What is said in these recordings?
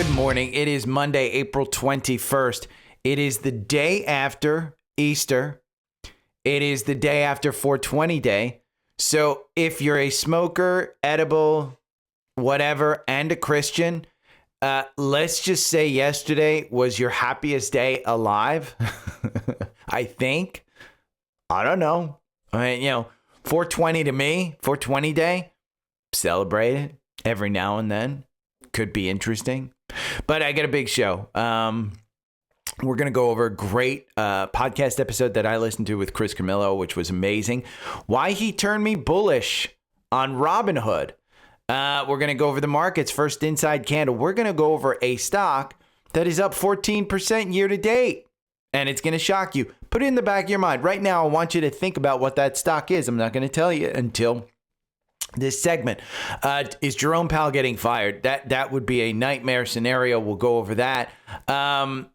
Good morning. It is Monday, April 21st. It is the day after Easter. It is the day after 420 day. So if you're a smoker, edible, whatever, and a Christian, let's just say yesterday was your happiest day alive. I think. I don't know. I mean, 420 to me, 420 day, celebrate it every now and then. Could be interesting. But I got a big show. We're going to go over a great podcast episode that I listened to with Chris Camillo, which was amazing. Why he turned me bullish on Robinhood. We're going to go over the markets. First inside candle. We're going to go over a stock that is up 14% year to date. And it's going to shock you. Put it in the back of your mind. Right now, I want you to think about what that stock is. I'm not going to tell you until this segment. Is Jerome Powell getting fired? That would be a nightmare scenario. We'll go over that.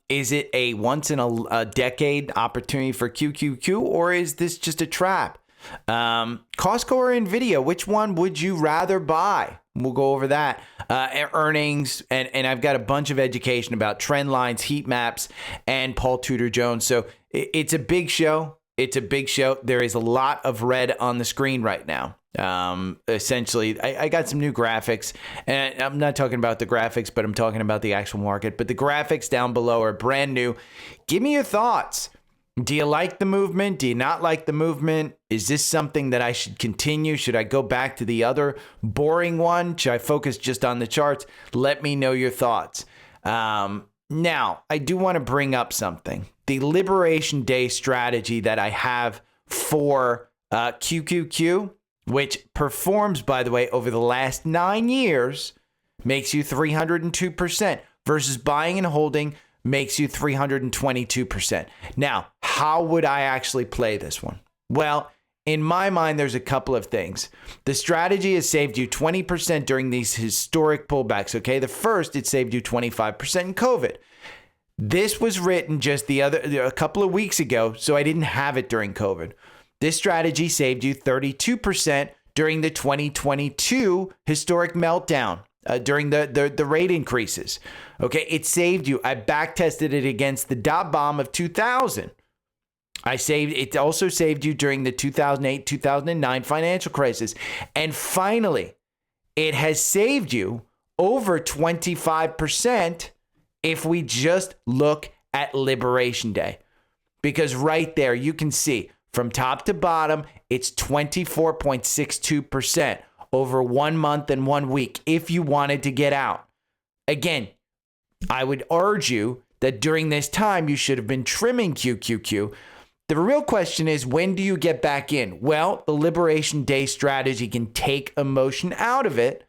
Is it a once in a decade opportunity for QQQ, or is this just a trap? Costco or NVDA, which one would you rather buy? We'll go over that. Earnings, and I've got a bunch of education about Trendlines, heat maps, and Paul Tudor Jones. So it's a big show. It's a big show. There is a lot of red on the screen right now. Essentially, I got some new graphics, and I'm not talking about the graphics, but I'm talking about the actual market. But the graphics down below are brand new. Give me your thoughts. Do you like the movement? Do you not like the movement? Is this something that I should continue? Should I go back to the other boring one? Should I focus just on the charts? Let me know your thoughts. Now, I do want to bring up something. The Liberation Day strategy that I have for QQQ, which performs, by the way, over the last 9 years, makes you 302% versus buying and holding makes you 322%. Now, how would I actually play this one? Well, in my mind, there's a couple of things. The strategy has saved you 20% during these historic pullbacks, okay? The first, it saved you 25% in COVID. This was written just a couple of weeks ago, so I didn't have it during COVID. This strategy saved you 32% during the 2022 historic meltdown, during the rate increases. Okay, it saved you. I back tested it against the dot bomb of 2000. It also saved you during the 2008, 2009 financial crisis. And finally, it has saved you over 25% if we just look at Liberation Day. Because right there, you can see from top to bottom, it's 24.62% over 1 month and 1 week if you wanted to get out. Again, I would urge you that during this time, you should have been trimming QQQ. The real question is, when do you get back in? Well, the Liberation Day strategy can take emotion out of it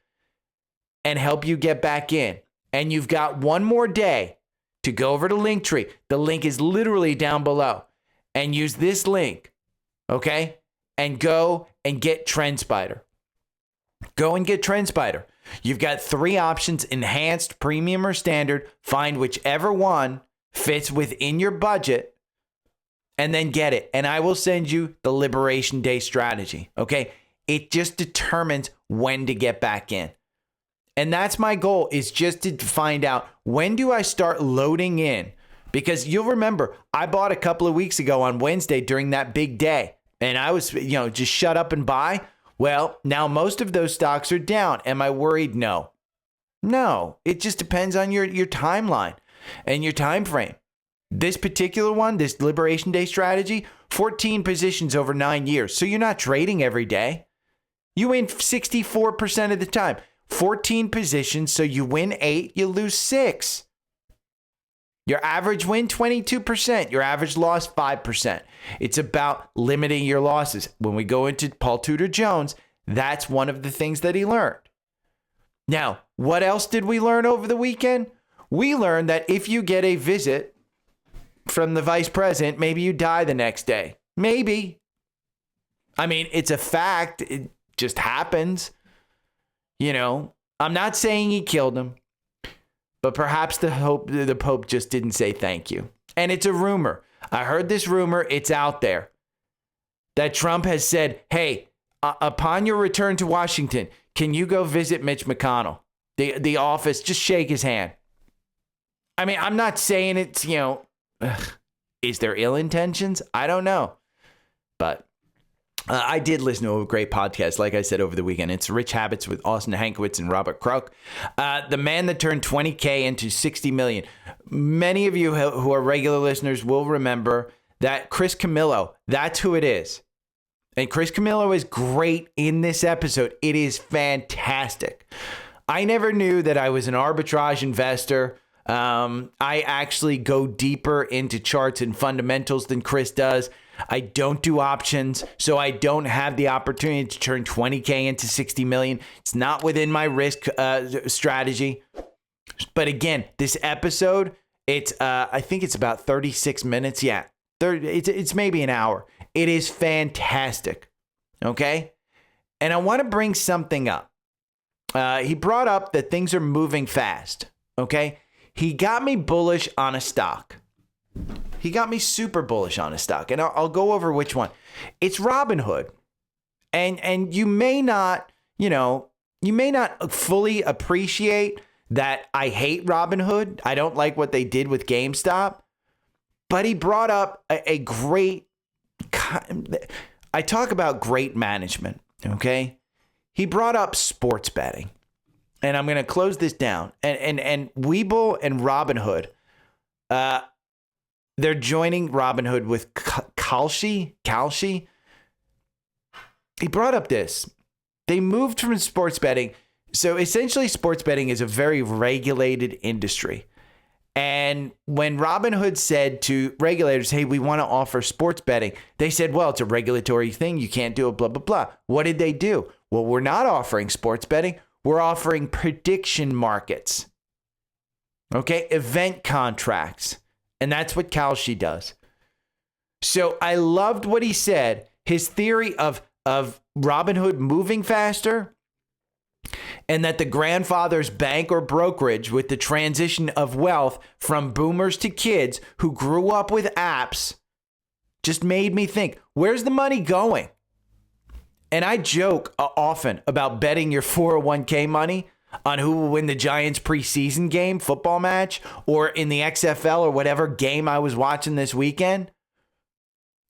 and help you get back in. And you've got one more day to go over to Linktree. The link is literally down below. And use this link, okay? And go and get Trendspider. Go and get Trendspider. You've got 3 options: enhanced, premium, or standard. Find whichever one fits within your budget and then get it. And I will send you the Liberation Day strategy, okay? It just determines when to get back in. And that's my goal, is just to find out, when do I start loading in? Because you'll remember, I bought a couple of weeks ago on Wednesday during that big day. And I was, just shut up and buy. Well, now most of those stocks are down. Am I worried? No. No. It just depends on your timeline and your time frame. This particular one, this Liberation Day strategy, 14 positions over 9 years. So you're not trading every day. You win 64% of the time. 14 positions, so you win 8, you lose 6. Your average win, 22%. Your average loss, 5%. It's about limiting your losses. When we go into Paul Tudor Jones, that's one of the things that he learned. Now, what else did we learn over the weekend? We learned that if you get a visit from the vice president, maybe you die the next day. Maybe. I mean, it's a fact. It just happens. I'm not saying he killed him, but perhaps the Pope just didn't say thank you. And it's a rumor. I heard this rumor. It's out there that Trump has said, hey, upon your return to Washington, can you go visit Mitch McConnell? The office, just shake his hand. I mean, I'm not saying it's, is there ill intentions? I don't know. But I did listen to a great podcast, like I said, over the weekend. It's Rich Habits with Austin Hankwitz and Robert Kruk. The man that turned 20K into 60 million. Many of you who are regular listeners will remember that Chris Camillo, that's who it is. And Chris Camillo is great in this episode. It is fantastic. I never knew that I was an arbitrage investor. I actually go deeper into charts and fundamentals than Chris does. I don't do options, so I don't have the opportunity to turn 20K into 60 million. It's not within my risk strategy. But again, this episode, it's I think it's about 36 minutes. Yeah, it's maybe an hour. It is fantastic. Okay? And I want to bring something up. He brought up that things are moving fast. Okay? He got me bullish on a stock. He got me super bullish on a stock. And I'll go over which one. It's Robinhood. And you may not, fully appreciate that I hate Robinhood. I don't like what they did with GameStop. But he brought up a great, I talk about great management, okay? He brought up sports betting. And I'm going to close this down. And Webull and Robinhood, they're joining Robinhood with Kalshi. He brought up this. They moved from sports betting. So essentially, sports betting is a very regulated industry. And when Robinhood said to regulators, hey, we want to offer sports betting, they said, well, it's a regulatory thing. You can't do it, blah, blah, blah. What did they do? Well, we're not offering sports betting. We're offering prediction markets. Okay, event contracts. And that's what Kalshi does. So I loved what he said. His theory of Robinhood moving faster and that the grandfather's bank or brokerage with the transition of wealth from boomers to kids who grew up with apps just made me think, where's the money going? And I joke often about betting your 401k money on who will win the Giants preseason game, football match, or in the XFL or whatever game I was watching this weekend.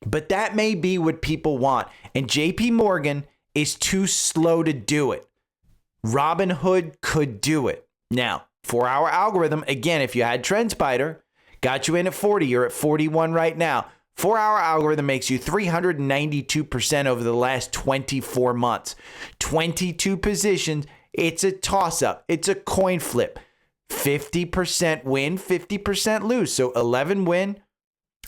But that may be what people want. And JP Morgan is too slow to do it. Robinhood could do it. Now, 4-hour algorithm, again, if you had Trendspider, got you in at 40, you're at 41 right now. 4-hour algorithm makes you 392% over the last 24 months. 22 positions. It's a toss-up. It's a coin flip. 50% win, 50% lose. So 11 win,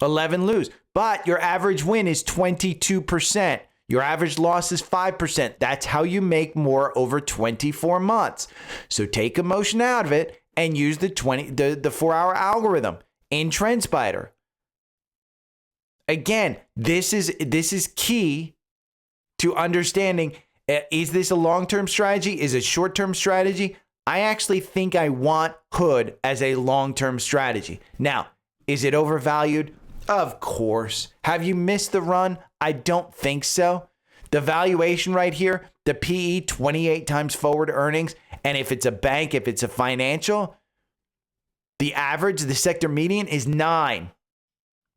11 lose. But your average win is 22%. Your average loss is 5%. That's how you make more over 24 months. So take emotion out of it and use the 4-hour algorithm in Trendspider. Again, this is key to understanding. Is this a long-term strategy? Is it a short-term strategy? I actually think I want Hood as a long-term strategy. Now, is it overvalued? Of course. Have you missed the run? I don't think so. The valuation right here, the PE, 28 times forward earnings. And if it's a bank, if it's a financial, the average, the sector median is 9.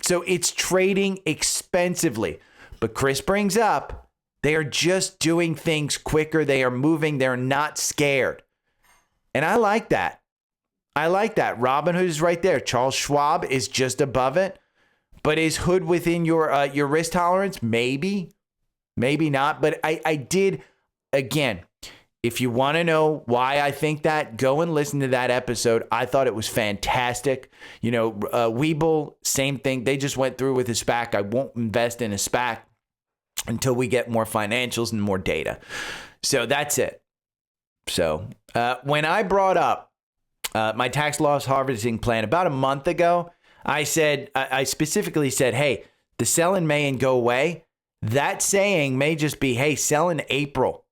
So it's trading expensively. But Chris brings up, they are just doing things quicker. They are moving. They're not scared. And I like that. I like that. Robinhood is right there. Charles Schwab is just above it. But is Hood within your risk tolerance? Maybe. Maybe not. But I did, again, if you want to know why I think that, go and listen to that episode. I thought it was fantastic. Webull, same thing. They just went through with a SPAC. I won't invest in a SPAC until we get more financials and more data. So that's it. So when I brought up my tax loss harvesting plan about a month ago, I specifically said, hey, the sell in May and go away. That saying may just be, hey, sell in April.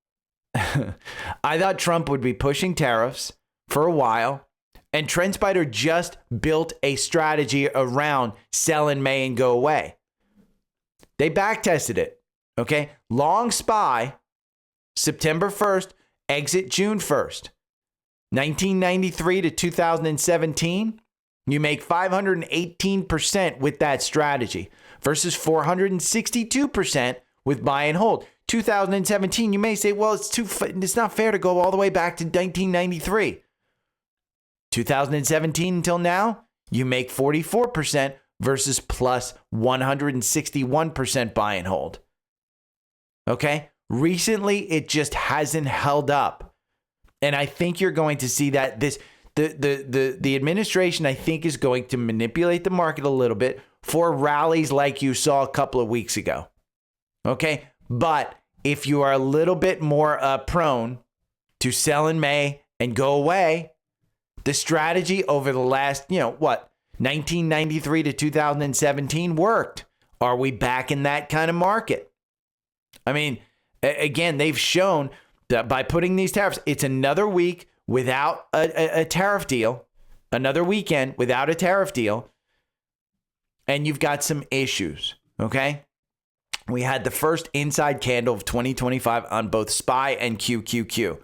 I thought Trump would be pushing tariffs for a while, and Trendspider just built a strategy around sell in May and go away. They backtested it. Okay, long SPY, September 1st, exit June 1st. 1993 to 2017, You make 518% with that strategy versus 462% with buy and hold. 2017, you may say, well, it's not fair to go all the way back to 1993. 2017 until now, you make 44% versus plus 161% buy and hold. Okay? Recently, it just hasn't held up. And I think you're going to see that the administration, I think, is going to manipulate the market a little bit for rallies like you saw a couple of weeks ago. Okay? But if you are a little bit more prone to sell in May and go away, the strategy over the last, 1993 to 2017 worked. Are we back in that kind of market? I mean, again, they've shown that by putting these tariffs, it's another week without a tariff deal, another weekend without a tariff deal, and you've got some issues, okay? We had the first inside candle of 2025 on both SPY and QQQ.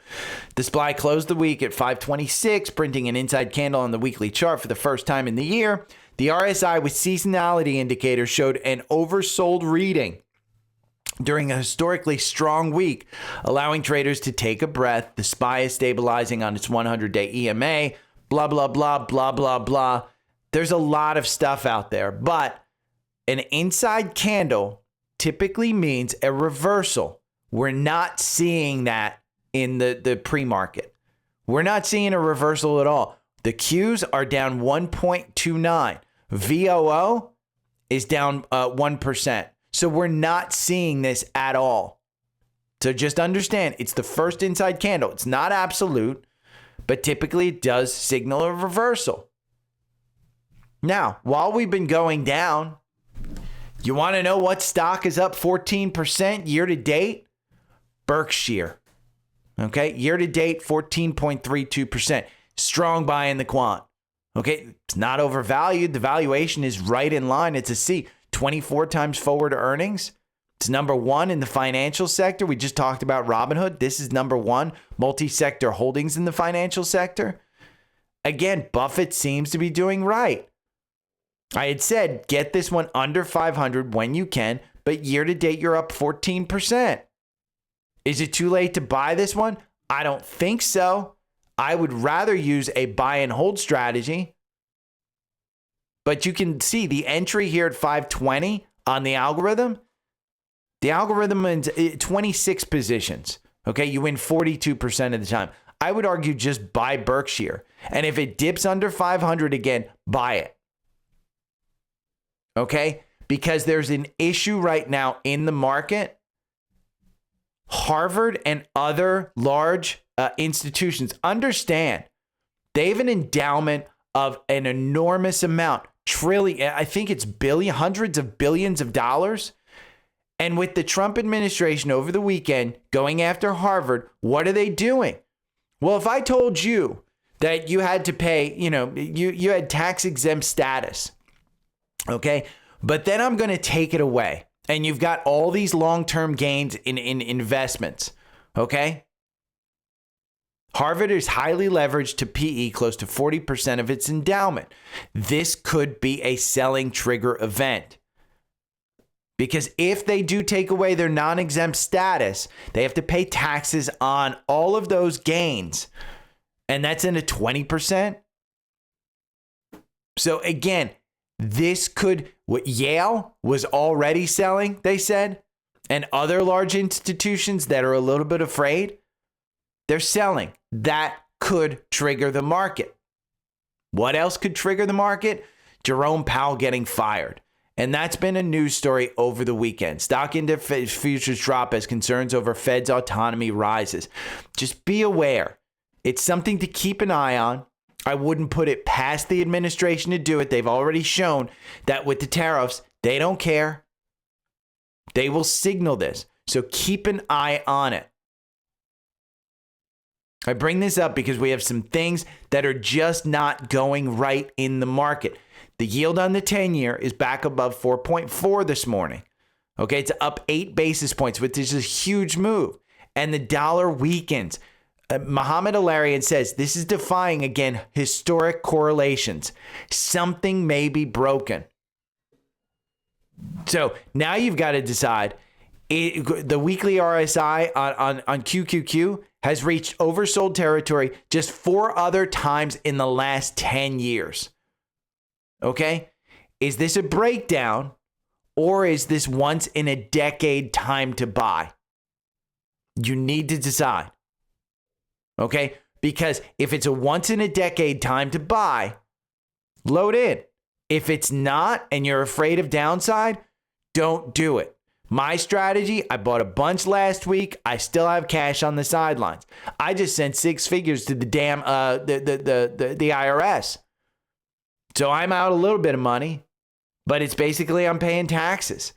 The SPY closed the week at 526, printing an inside candle on the weekly chart for the first time in the year. The RSI with seasonality indicators showed an oversold reading during a historically strong week, allowing traders to take a breath. The SPY is stabilizing on its 100-day EMA, blah, blah, blah, blah, blah, blah. There's a lot of stuff out there, but an inside candle typically means a reversal. We're not seeing that in the pre-market. We're not seeing a reversal at all. The Qs are down 1.29. VOO is down 1%. So we're not seeing this at all. So just understand, it's the first inside candle. It's not absolute, but typically it does signal a reversal. Now, while we've been going down, you want to know what stock is up 14% year to date? Berkshire. Okay, year to date, 14.32%. Strong buy in the quant. Okay, it's not overvalued. The valuation is right in line. It's a C. 24 times forward earnings. It's number one in the financial sector. We just talked about Robinhood. This is number one multi-sector holdings in the financial sector. Again, Buffett seems to be doing right. I had said, get this one under 500 when you can, but year to date, you're up 14%. Is it too late to buy this one? I don't think so. I would rather use a buy and hold strategy. But you can see the entry here at 520 on the algorithm. The algorithm is 26 positions. Okay, you win 42% of the time. I would argue just buy Berkshire. And if it dips under 500 again, buy it. Okay? Because there's an issue right now in the market. Harvard and other large institutions understand they have an endowment of an enormous amount, I think it's hundreds of billions of dollars. And with the Trump administration over the weekend going after Harvard, what are they doing? Well, if I told you that you had to pay, you had tax exempt status, okay, but then I'm going to take it away. And you've got all these long-term gains in investments, okay? Harvard is highly leveraged to PE, close to 40% of its endowment. This could be a selling trigger event. Because if they do take away their non-exempt status, they have to pay taxes on all of those gains. And that's in a 20%. So again, this could, what Yale was already selling, they said, and other large institutions that are a little bit afraid, they're selling. That could trigger the market. What else could trigger the market? Jerome Powell getting fired. And that's been a news story over the weekend. Stock index futures drop as concerns over Fed's autonomy rises. Just be aware. It's something to keep an eye on. I wouldn't put it past the administration to do it. They've already shown that with the tariffs, they don't care. They will signal this. So keep an eye on it. I bring this up because we have some things that are just not going right in the market. The yield on the 10-year is back above 4.4 this morning. Okay, it's up 8 basis points, which is a huge move. And the dollar weakens. Muhammad Alarian says this is defying, again, historic correlations. Something may be broken. So now you've got to decide. The weekly RSI on QQQ has reached oversold territory just 4 other times in the last 10 years. Okay? Is this a breakdown, or is this once in a decade time to buy? You need to decide. Okay? Because if it's a once in a decade time to buy, load in. If it's not and you're afraid of downside, don't do it. My strategy, I bought a bunch last week. I still have cash on the sidelines. I just sent 6 figures to the damn the IRS. So I'm out a little bit of money, but it's basically I'm paying taxes.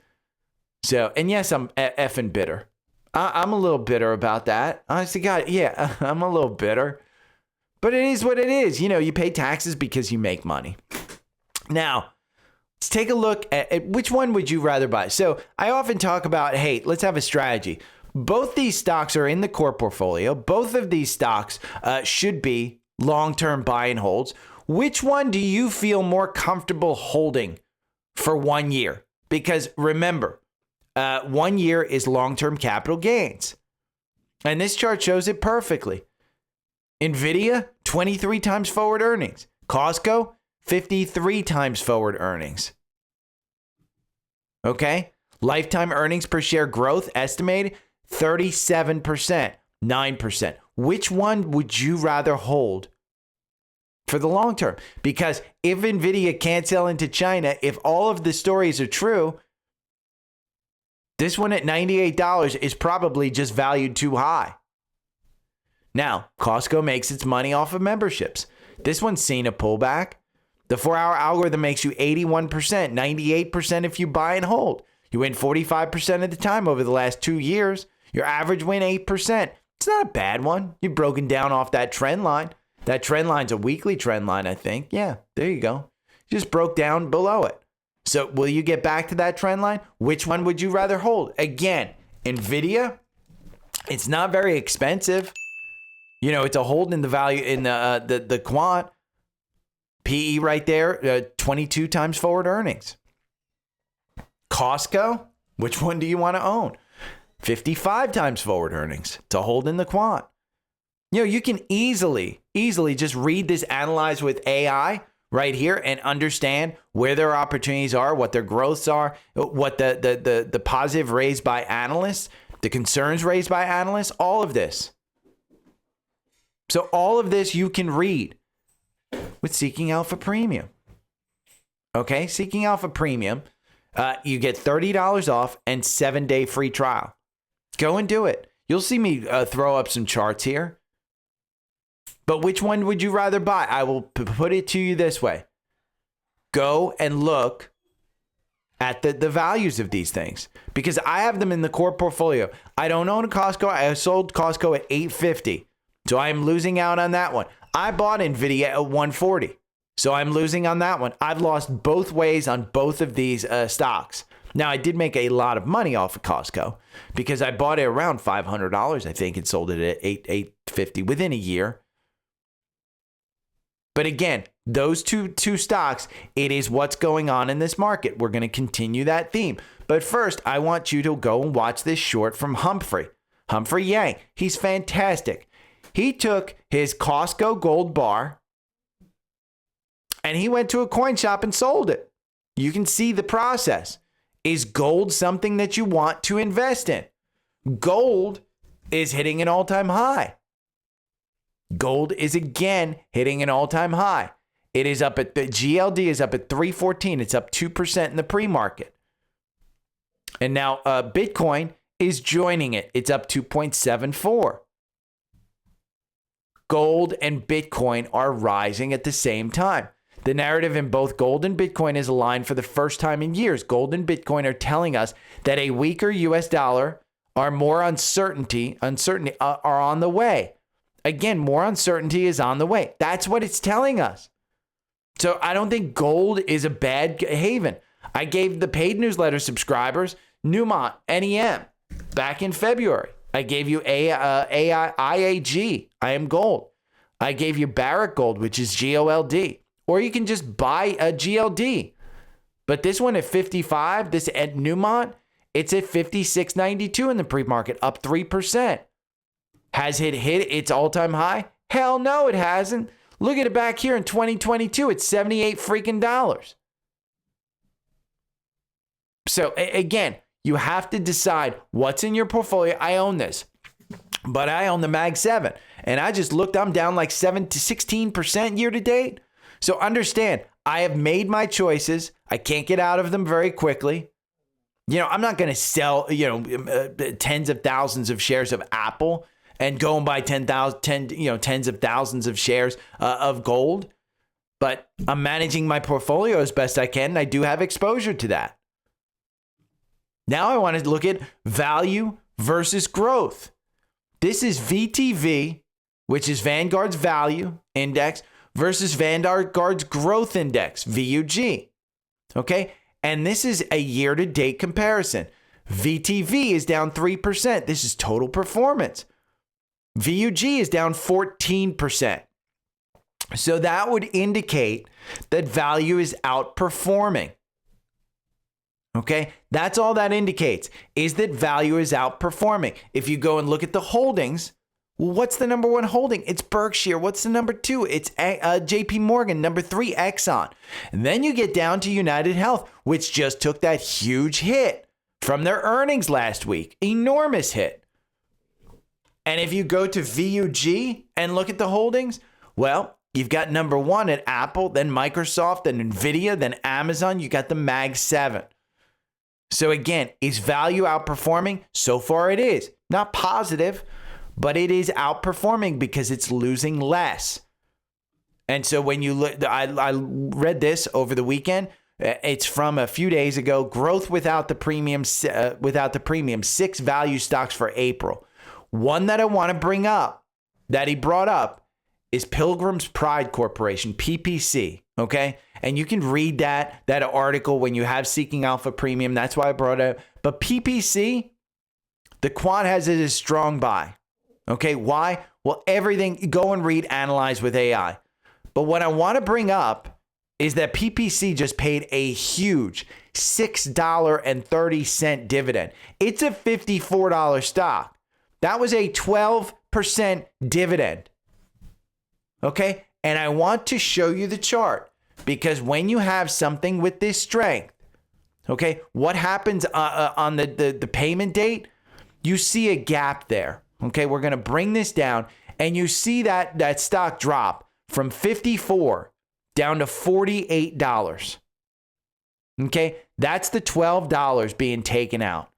So, and yes, I'm effing bitter. I'm a little bitter about that. Honestly, God, yeah, I'm a little bitter. But it is what it is. You know, you pay taxes because you make money. Now, let's take a look at which one would you rather buy. So I often talk about, hey, let's have a strategy. Both these stocks are in the core portfolio. Both of these stocks should be long-term buy and holds. Which one do you feel more comfortable holding for 1 year? Because remember, 1 year is long-term capital gains. And this chart shows it perfectly. NVDA, 23 times forward earnings. Costco, 53 times forward earnings. Okay? Lifetime earnings per share growth estimated 37%, 9%. Which one would you rather hold for the long term? Because if NVIDIA can't sell into China, if all of the stories are true, this one at $98 is probably just valued too high. Now, Costco makes its money off of memberships. This one's seen a pullback. The 4-hour algorithm makes you 81%, 98% if you buy and hold. You win 45% of the time over the last 2 years. Your average win 8%. It's not a bad one. You've broken down off that trend line. That trend line's a weekly trend line, I think. Yeah, there you go. You just broke down below it. So will you get back to that trend line? Which one would you rather hold? Again, NVIDIA, it's not very expensive. You know, it's a hold in the value in the quant. PE right there, 22 times forward earnings. Costco, which one do you want to own? 55 times forward earnings. It's a hold in the quant. You know, you can easily just read this analyze with AI right here and understand where their opportunities are, what their growths are, what the positive raised by analysts, the concerns raised by analysts, all of this. So all of this you can read with Seeking Alpha Premium. Okay, Seeking Alpha Premium, you get $30 off and 7-day free trial. Go and do it. You'll see me throw up some charts here. But which one would you rather buy? I will put it to you this way. Go and look at the values of these things, because I have them in the core portfolio. I don't own a Costco. I sold Costco at $8.50. So I'm losing out on that one. I bought NVIDIA at $140. So I'm losing on that one. I've lost both ways on both of these stocks. Now, I did make a lot of money off of Costco because I bought it around $500, I think, and sold it at $850 within a year. But again, those two stocks, it is what's going on in this market. We're going to continue that theme. But first, I want you to go and watch this short from Humphrey Yang. He's fantastic. He took his Costco gold bar and he went to a coin shop and sold it. You can see the process. Is gold something that you want to invest in? Gold is hitting an all-time high. Gold is again hitting an all-time high. It is up at the GLD is up at 314. It's up 2% in the pre-market. And now Bitcoin is joining it. It's up 2.74. Gold and Bitcoin are rising at the same time. The narrative in both gold and Bitcoin is aligned for the first time in years. Gold and Bitcoin are telling us that a weaker US dollar or more uncertainty are on the way. Again, more uncertainty is on the way. That's what it's telling us. So I don't think gold is a bad haven. I gave the paid newsletter subscribers Newmont, NEM, back in February. I gave you IAG, I am gold. I gave you Barrick Gold, which is GOLD. Or you can just buy a GLD. But this one at 55, this at Newmont, it's at 56.92 in the pre-market, up 3%. Has it hit its all-time high? Hell no, it hasn't. Look at it back here in 2022. It's 78 freaking dollars. So again, you have to decide what's in your portfolio. I own this, but I own the Mag 7. And I just looked, I'm down like 7 to 16% year to date. So understand, I have made my choices. I can't get out of them very quickly. You know, I'm not going to sell, tens of thousands of shares of Apple and go and buy tens of thousands of shares of gold. But I'm managing my portfolio as best I can. And I do have exposure to that. Now I want to look at value versus growth. This is VTV, which is Vanguard's value index, versus Vanguard's growth index, VUG. Okay? And this is a year-to-date comparison. VTV is down 3%. This is total performance. VUG is down 14%. So that would indicate that value is outperforming. Okay? That's all that indicates, is that value is outperforming. If you go and look at the holdings, well, what's the number one holding? It's Berkshire. What's the number two? It's JP Morgan. Number three, Exxon. And then you get down to United Health, which just took that huge hit from their earnings last week. Enormous hit. And if you go to VUG and look at the holdings, well, you've got number one at Apple, then Microsoft, then NVIDIA, then Amazon. You got the Mag 7. So again, is value outperforming? So far it is. Not positive, but it is outperforming because it's losing less. And so when you look, I read this over the weekend. It's from a few days ago. Growth without the premium, 6 value stocks for April. One that I want to bring up that he brought up is Pilgrim's Pride Corporation, PPC. Okay, and you can read that article when you have Seeking Alpha Premium. That's why I brought it up. But PPC, the quant has it as strong buy. Okay, why? Well, everything, go and read Analyze with AI. But what I want to bring up is that PPC just paid a huge $6.30 dividend. It's a $54 stock. That was a 12% dividend. Okay, and I want to show you the chart because when you have something with this strength, okay, what happens on the payment date? You see a gap there. Okay, we're going to bring this down and you see that stock drop from $54 down to $48. Okay, that's the $12 being taken out.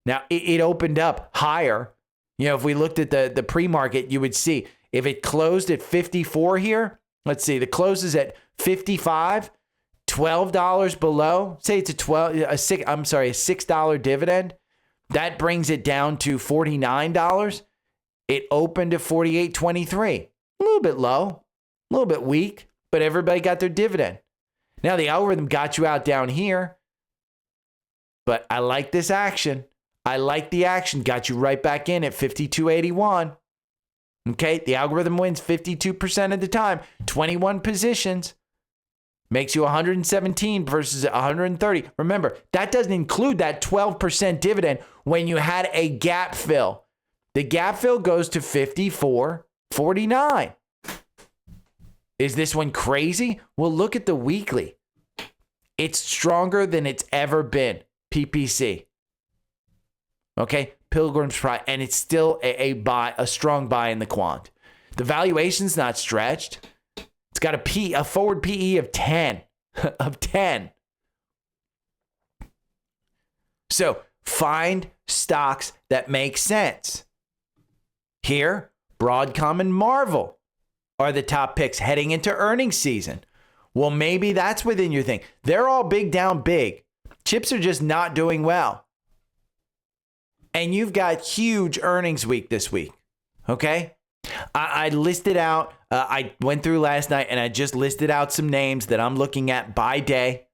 Now, it opened up higher. You know, if we looked at the pre-market, you would see if it closed at 54 here, let's see, the close is at 55, $12 below. Say it's a $6 dividend. That brings it down to $49. It opened at $48.23. A little bit low, a little bit weak, but everybody got their dividend. Now the algorithm got you out down here, but I like this action. I like the action. Got you right back in at 52.81. Okay, the algorithm wins 52% of the time, 21 positions. Makes you 117 versus 130. Remember, that doesn't include that 12% dividend when you had a gap fill. The gap fill goes to 54.49. Is this one crazy? Well, look at the weekly. It's stronger than it's ever been, PPC. Okay, Pilgrim's Pride, and it's still a strong buy in the quant. The valuation's not stretched. It's got a forward PE of 10. Of 10. So find stocks that make sense. Here, Broadcom and Marvel are the top picks heading into earnings season. Well, maybe that's within your thing. They're all big down big. Chips are just not doing well. And you've got huge earnings week this week. Okay? I listed out, I went through last night and I just listed out some names that I'm looking at by day.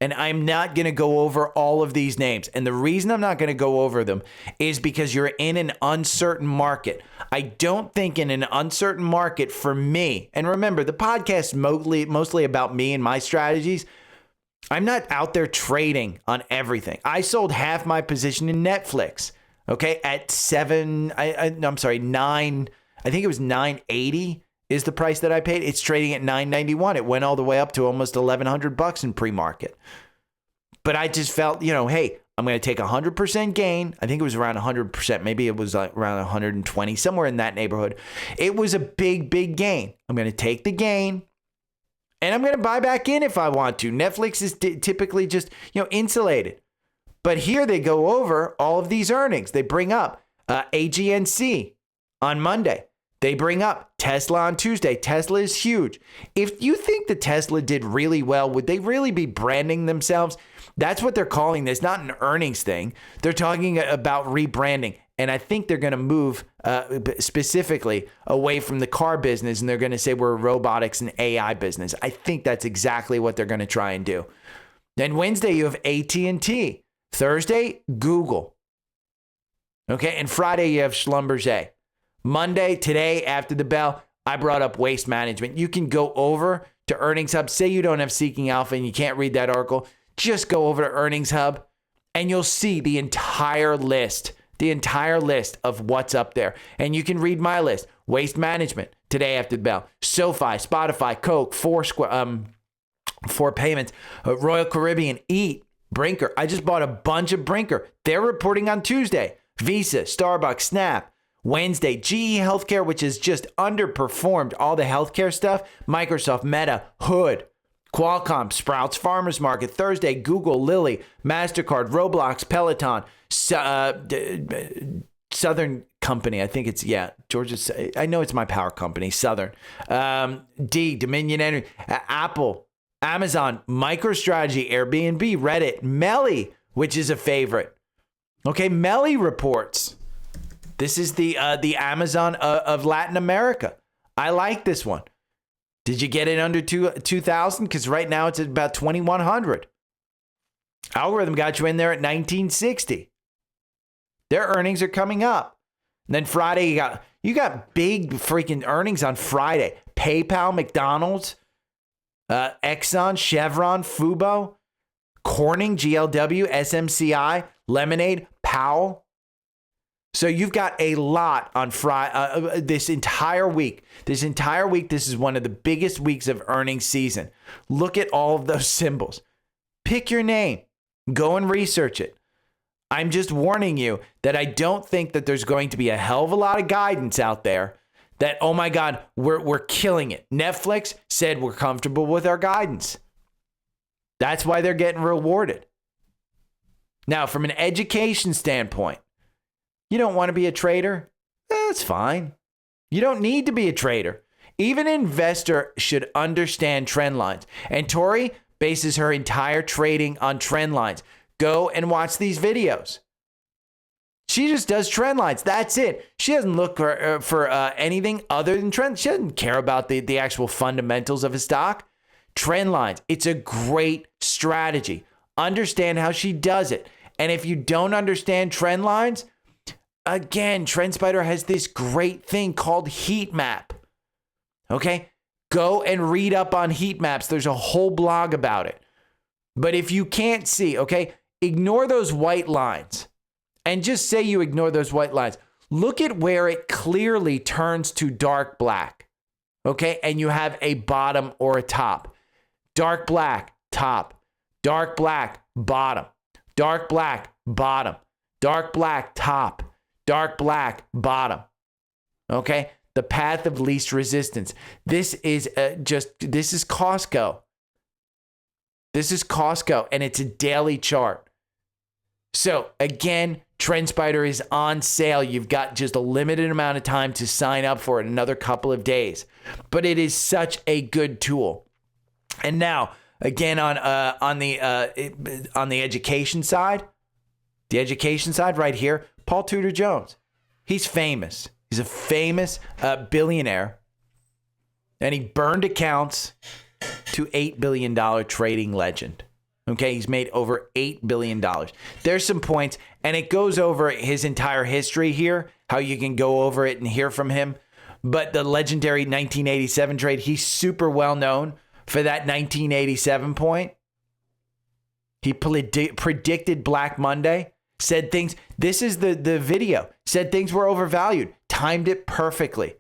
And I'm not going to go over all of these names. And the reason I'm not going to go over them is because you're in an uncertain market. I don't think in an uncertain market for me, and remember, the podcast is mostly about me and my strategies. I'm not out there trading on everything. I sold half my position in Netflix, okay, at nine. I think it was $9.80 is the price that I paid. It's trading at $9.91. It went all the way up to almost $1,100 in pre-market. But I just felt, hey, I'm going to take 100% gain. I think it was around 100%. Maybe it was like around 120, somewhere in that neighborhood. It was a big, big gain. I'm going to take the gain. And I'm going to buy back in if I want to. Netflix is typically just, insulated. But here they go over all of these earnings. They bring up AGNC on Monday. They bring up Tesla on Tuesday. Tesla is huge. If you think that Tesla did really well, would they really be branding themselves? That's what they're calling this, not an earnings thing. They're talking about rebranding. And I think they're going to move specifically away from the car business, and they're going to say we're a robotics and AI business. I think that's exactly what they're going to try and do. Then Wednesday, you have AT&T. Thursday, Google. Okay, and Friday, you have Schlumberger. Monday, today, after the bell, I brought up Waste Management. You can go over to Earnings Hub. Say you don't have Seeking Alpha and you can't read that article. Just go over to Earnings Hub, and you'll see the entire list of what's up there. And you can read my list. Waste Management, today after the bell. SoFi, Spotify, Coke, Four Payments, Royal Caribbean, Eat, Brinker. I just bought a bunch of Brinker. They're reporting on Tuesday. Visa, Starbucks, Snap. Wednesday, GE Healthcare, which has just underperformed all the healthcare stuff. Microsoft, Meta, Hood, Qualcomm, Sprouts Farmers Market. Thursday, Google, Lilly, MasterCard, Roblox, Peloton, Southern Company. I think it's, Georgia. I know it's my power company, Southern. Dominion Energy, Apple, Amazon, MicroStrategy, Airbnb, Reddit, Melly, which is a favorite. Okay, Melly reports. This is the Amazon of Latin America. I like this one. Did you get it under 2,000? Because right now it's at about 2,100. Algorithm got you in there at 1960. Their earnings are coming up. And then Friday, you got big freaking earnings on Friday. PayPal, McDonald's, Exxon, Chevron, Fubo, Corning, GLW, SMCI, Lemonade, Powell. So you've got a lot on Friday, this entire week. This is one of the biggest weeks of earnings season. Look at all of those symbols. Pick your name. Go and research it. I'm just warning you that I don't think that there's going to be a hell of a lot of guidance out there that, oh my God, we're killing it. Netflix said we're comfortable with our guidance. That's why they're getting rewarded. Now, from an education standpoint, you don't want to be a trader? That's fine. You don't need to be a trader. Even an investor should understand trend lines. And Tori bases her entire trading on trend lines. Go and watch these videos. She just does trend lines. That's it. She doesn't look for anything other than trends. She doesn't care about the actual fundamentals of a stock. Trend lines. It's a great strategy. Understand how she does it. And if you don't understand trend lines, again, Trendspider has this great thing called heat map. Okay? Go and read up on heat maps. There's a whole blog about it. But if you can't see, okay, ignore those white lines. And just say you ignore those white lines. Look at where it clearly turns to dark black. Okay? And you have a bottom or a top. Dark black, top. Dark black, bottom. Dark black, bottom. Dark black, top. Dark black, bottom. Okay? The path of least resistance. This is Costco. This is Costco, and it's a daily chart. So, again, Trendspider is on sale. You've got just a limited amount of time to sign up for it, another couple of days. But it is such a good tool. And now, again, on the education side, right here, Paul Tudor Jones. He's famous. He's a famous billionaire. And he burned accounts to $8 billion trading legend. Okay, he's made over $8 billion. There's some points, and it goes over his entire history here, how you can go over it and hear from him. But the legendary 1987 trade, he's super well known for that 1987 point. He predicted Black Monday, said things. This is the video. Said things were overvalued, timed it perfectly.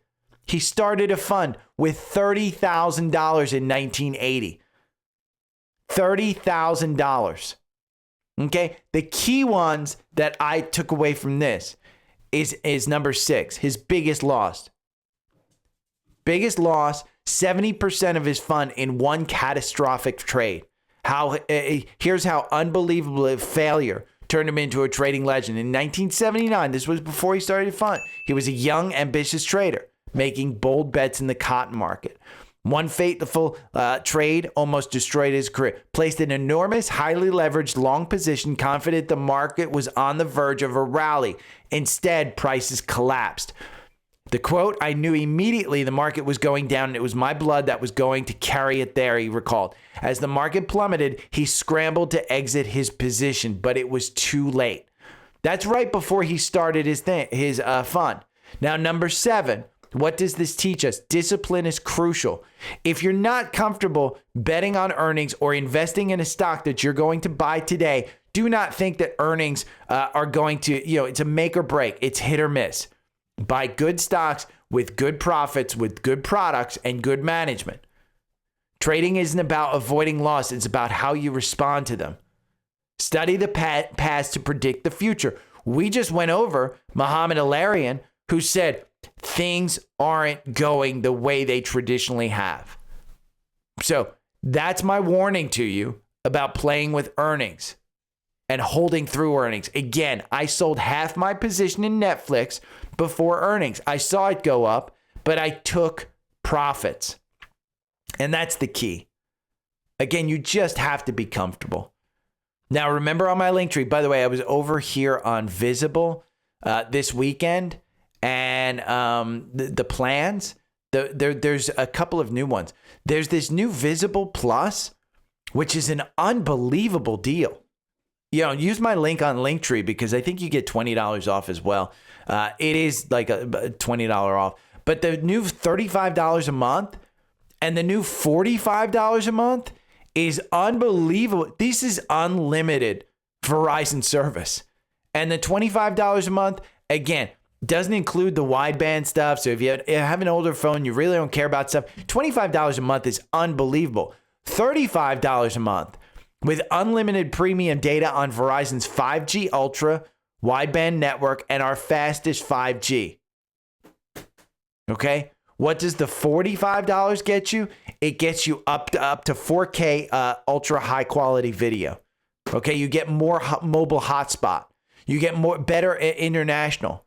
He started a fund with $30,000 in 1980. $30,000. Okay. The key ones that I took away from this is number 6, his biggest loss. Biggest loss, 70% of his fund in one catastrophic trade. Here's how unbelievable a failure turned him into a trading legend. In 1979, this was before he started a fund. He was a young, ambitious trader making bold bets in the cotton market. One fateful trade almost destroyed his career. Placed an enormous, highly leveraged long position, confident the market was on the verge of a rally. Instead, prices collapsed. The quote, "I knew immediately the market was going down and it was my blood that was going to carry it there," he recalled. As the market plummeted, he scrambled to exit his position, but it was too late. That's right before he started his fund. Now, number 7, what does this teach us? Discipline is crucial. If you're not comfortable betting on earnings or investing in a stock that you're going to buy today, do not think that earnings are going to, it's a make or break. It's hit or miss. Buy good stocks with good profits, with good products and good management. Trading isn't about avoiding loss. It's about how you respond to them. Study the past to predict the future. We just went over Muhammad Alarian, who said things aren't going the way they traditionally have. So that's my warning to you about playing with earnings and holding through earnings. Again, I sold half my position in Netflix before earnings. I saw it go up, but I took profits. And that's the key. Again, you just have to be comfortable. Now, remember on my link tree, by the way, I was over here on Visible this weekend, and the plans, there's a couple of new ones. There's this new Visible Plus, which is an unbelievable deal. Use my link on Linktree because I think you get $20 off as well. It is like a $20 off. But the new $35 a month and the new $45 a month is unbelievable. This is unlimited Verizon service. And the $25 a month, again, doesn't include the wideband stuff. So if you have an older phone, you really don't care about stuff, $25 a month is unbelievable. $35 a month with unlimited premium data on Verizon's 5G Ultra wideband network and our fastest 5G. Okay? What does the $45 get you? It gets you up to 4K ultra high quality video. Okay? You get more mobile hotspot. You get better international.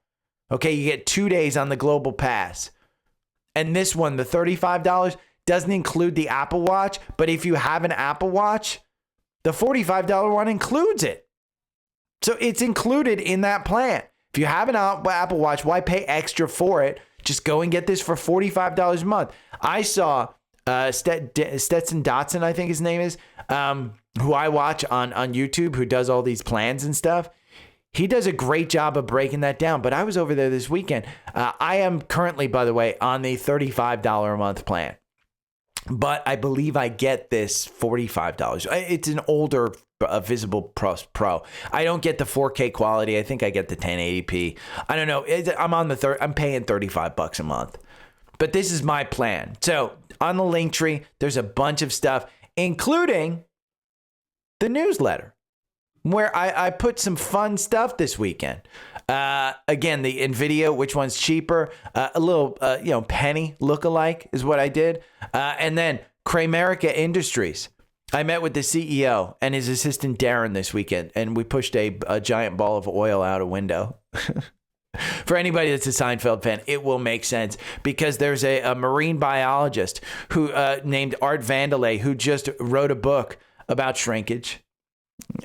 Okay? You get 2 days on the Global Pass. And this one, the $35, doesn't include the Apple Watch, but if you have an Apple Watch, the $45 one includes it. So it's included in that plan. If you have an Apple Watch, why pay extra for it? Just go and get this for $45 a month. I saw Stetson Dotson, I think his name is, who I watch on YouTube, who does all these plans and stuff. He does a great job of breaking that down. But I was over there this weekend. I am currently, by the way, on the $35 a month plan. But I believe I get this $45. It's an older Visible Pro. I don't get the 4K quality. I think I get the 1080p. I don't know. I'm paying $35 a month. But this is my plan. So on the link tree, there's a bunch of stuff, including the newsletter, where I put some fun stuff this weekend. Again, the NVDA, which one's cheaper? A little, penny lookalike is what I did. And then Cramerica Industries. I met with the CEO and his assistant Darren this weekend, and we pushed a giant ball of oil out a window. For anybody that's a Seinfeld fan, it will make sense because there's a marine biologist who named Art Vandelay who just wrote a book about shrinkage.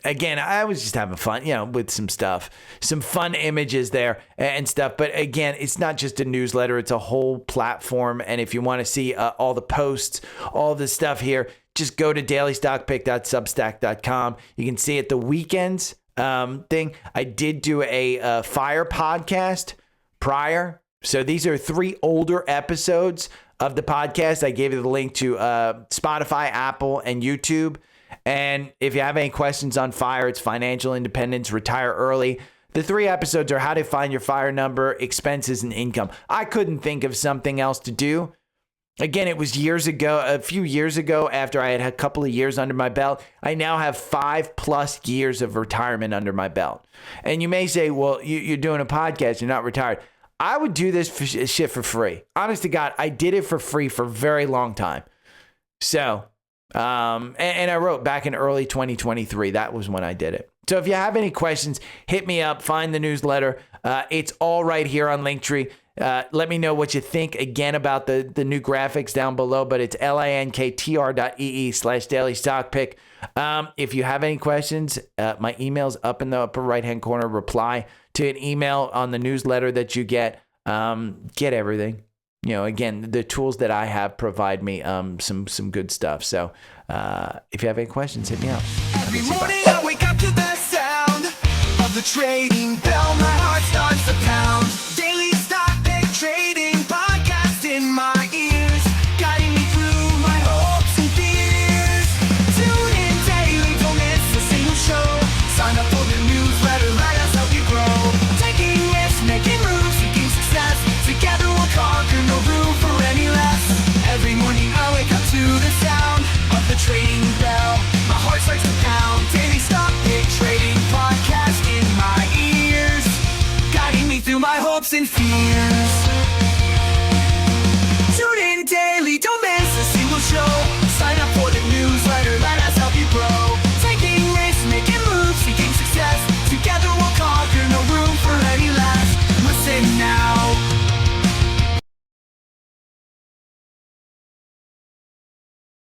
Again, I was just having fun, with some stuff, some fun images there and stuff. But again, it's not just a newsletter. It's a whole platform. And if you want to see all the posts, all the stuff here, just go to dailystockpick.substack.com. You can see it the weekends thing. I did do a fire podcast prior. So these are 3 older episodes of the podcast. I gave you the link to Spotify, Apple, and YouTube. And if you have any questions on fire, it's financial independence, retire early. The 3 episodes are how to find your fire number, expenses, and income. I couldn't think of something else to do. Again, it was years ago, a few years ago, after I had a couple of years under my belt. I now have 5+ years of retirement under my belt. And you may say, well, you're doing a podcast, you're not retired. I would do this shit for free. Honest to God, I did it for free for a very long time. So, and I wrote back in early 2023. That was when I did it. So if you have any questions, hit me up, find the newsletter. It's all right here on Linktree. Let me know what you think again about the new graphics down below, but it's linktr.ee/dailystockpick. If you have any questions, my email's up in the upper right-hand corner. Reply to an email on the newsletter that you get. Get everything. You know, again, the tools that I have provide me some good stuff. So if you have any questions, hit me up. Every morning I wake up to the sound of the trading bell. My heart starts to pound. Daily stock pick trading podcast in my ears, guiding me through my hopes and fears. Tune in daily, don't miss a single show. Sign up for the newsletter, let us help you grow. Taking risks, making moves, seeking success. Together we'll conquer, no room for any less. Every morning I wake up to the sound of the trading bell. My heart starts to pound. Daily stock pick trading podcast in my ears, guiding me through my hopes and fears. Tune in daily, don't miss